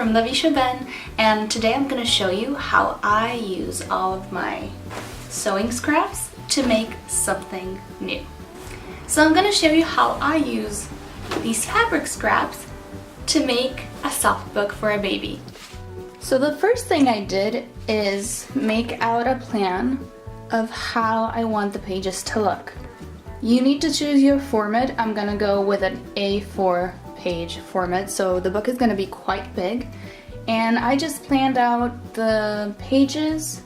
from Lavisha Ben, and today I'm going to show you how I use all of my sewing scraps to make something new. So I'm going to show you how I use these fabric scraps to make a soft book for a baby. So the first thing I did is make out a plan of how I want the pages to look. You need to choose your format. I'm gonna go with an A4 page format, so the book is gonna be quite big. And I just planned out the pages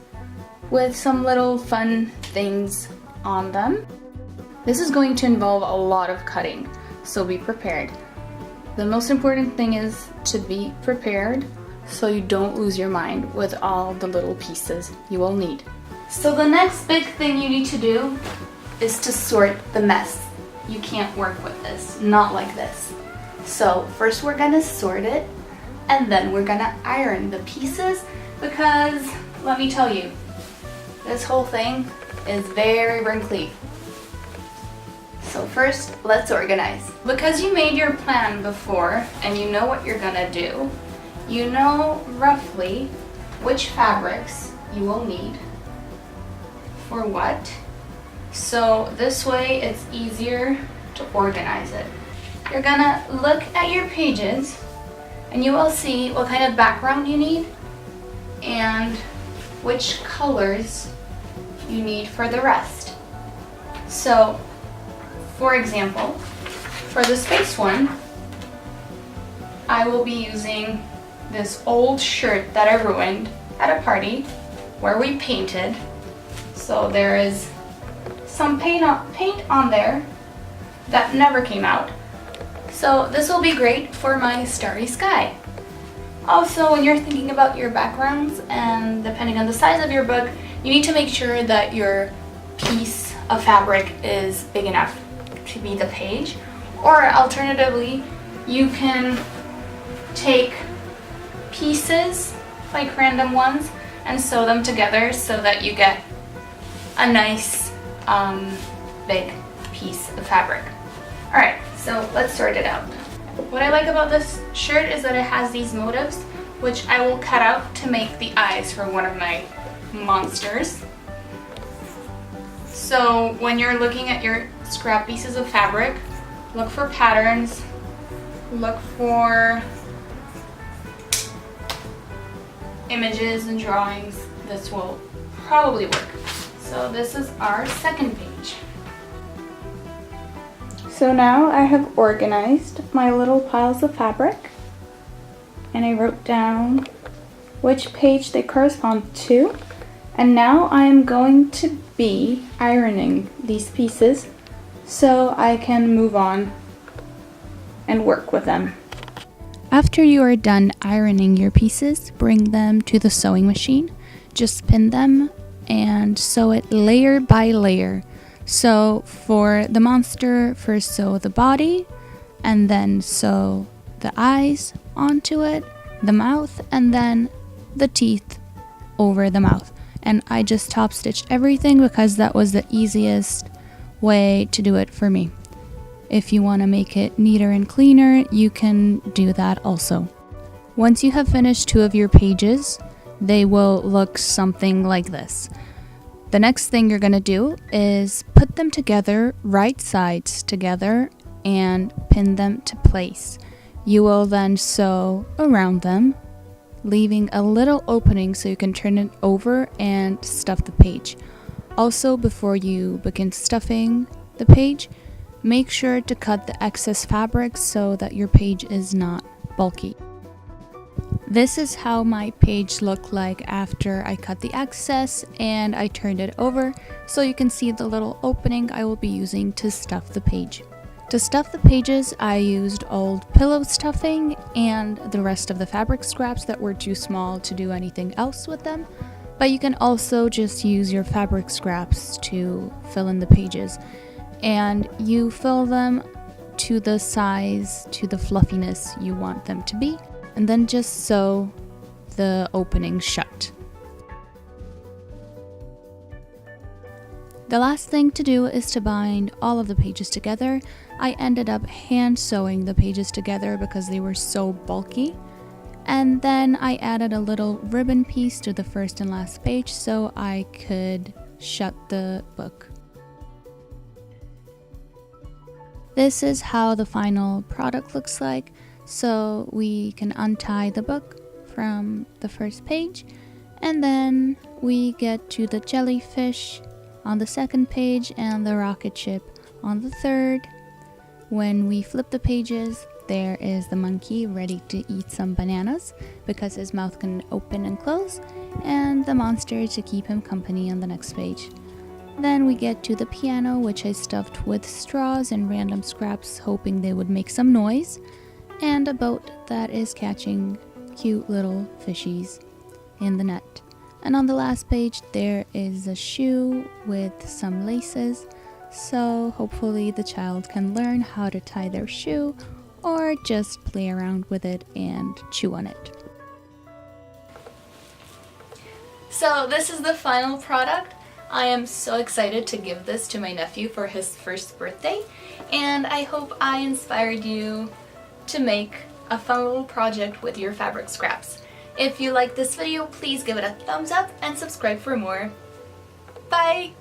with some little fun things on them. This is going to involve a lot of cutting, so be prepared. The most important thing is to be prepared so you don't lose your mind with all the little pieces you will need. So the next big thing you need to do is to sort the mess. You can't work with this, not like this. So first we're gonna sort it, and then we're gonna iron the pieces, because let me tell you, this whole thing is very wrinkly. So first, let's organize. Because you made your plan before and you know what you're gonna do, you know roughly which fabrics you will need for what. So this way it's easier to organize it. You're gonna look at your pages and you will see what kind of background you need and which colors you need for the rest. So for example, for the space one, I will be using this old shirt that I ruined at a party where we painted. So there is some paint on there that never came out. So this will be great for my starry sky. Also, when you're thinking about your backgrounds and depending on the size of your book, you need to make sure that your piece of fabric is big enough to be the page. Or alternatively, you can take pieces, like random ones, and sew them together so that you get a nice big piece of fabric. Alright, so let's sort it out. What I like about this shirt is that it has these motifs, which I will cut out to make the eyes for one of my monsters. So when you're looking at your scrap pieces of fabric, look for patterns, look for images and drawings. This will probably work. So this is our second page. So now I have organized my little piles of fabric and I wrote down which page they correspond to, and now I am going to be ironing these pieces so I can move on and work with them. After you are done ironing your pieces, bring them to the sewing machine. Just pin them and sew it layer by layer. So for the monster, first sew the body and then sew the eyes onto it, the mouth, and then the teeth over the mouth. And I just top stitched everything because that was the easiest way to do it for me. If you want to make it neater and cleaner, you can do that also. Once you have finished 2 of your pages, they will look something like this. The next thing you're going to do is put them together, right sides together, and pin them to place. You will then sew around them, leaving a little opening so you can turn it over and stuff the page. Also, before you begin stuffing the page, make sure to cut the excess fabric so that your page is not bulky. This is how my page looked like after I cut the excess and I turned it over, so you can see the little opening I will be using to stuff the page. To stuff the pages, I used old pillow stuffing and the rest of the fabric scraps that were too small to do anything else with them, but you can also just use your fabric scraps to fill in the pages. And you fill them to the size, to the fluffiness you want them to be, and then just sew the opening shut. The last thing to do is to bind all of the pages together. I ended up hand sewing the pages together because they were so bulky. And then I added a little ribbon piece to the first and last page so I could shut the book. This is how the final product looks like. So we can untie the book from the first page, and then we get to the jellyfish on the second page and the rocket ship on the third. When we flip the pages, there is the monkey ready to eat some bananas because his mouth can open and close, and the monster to keep him company on the next page. Then we get to the piano, which I stuffed with straws and random scraps, hoping they would make some noise, and a boat that is catching cute little fishies in the net. And on the last page, there is a shoe with some laces, so hopefully the child can learn how to tie their shoe or just play around with it and chew on it. So this is the final product. I am so excited to give this to my nephew for his first birthday, and I hope I inspired you to make a fun little project with your fabric scraps. If you like this video, please give it a thumbs up and subscribe for more. Bye!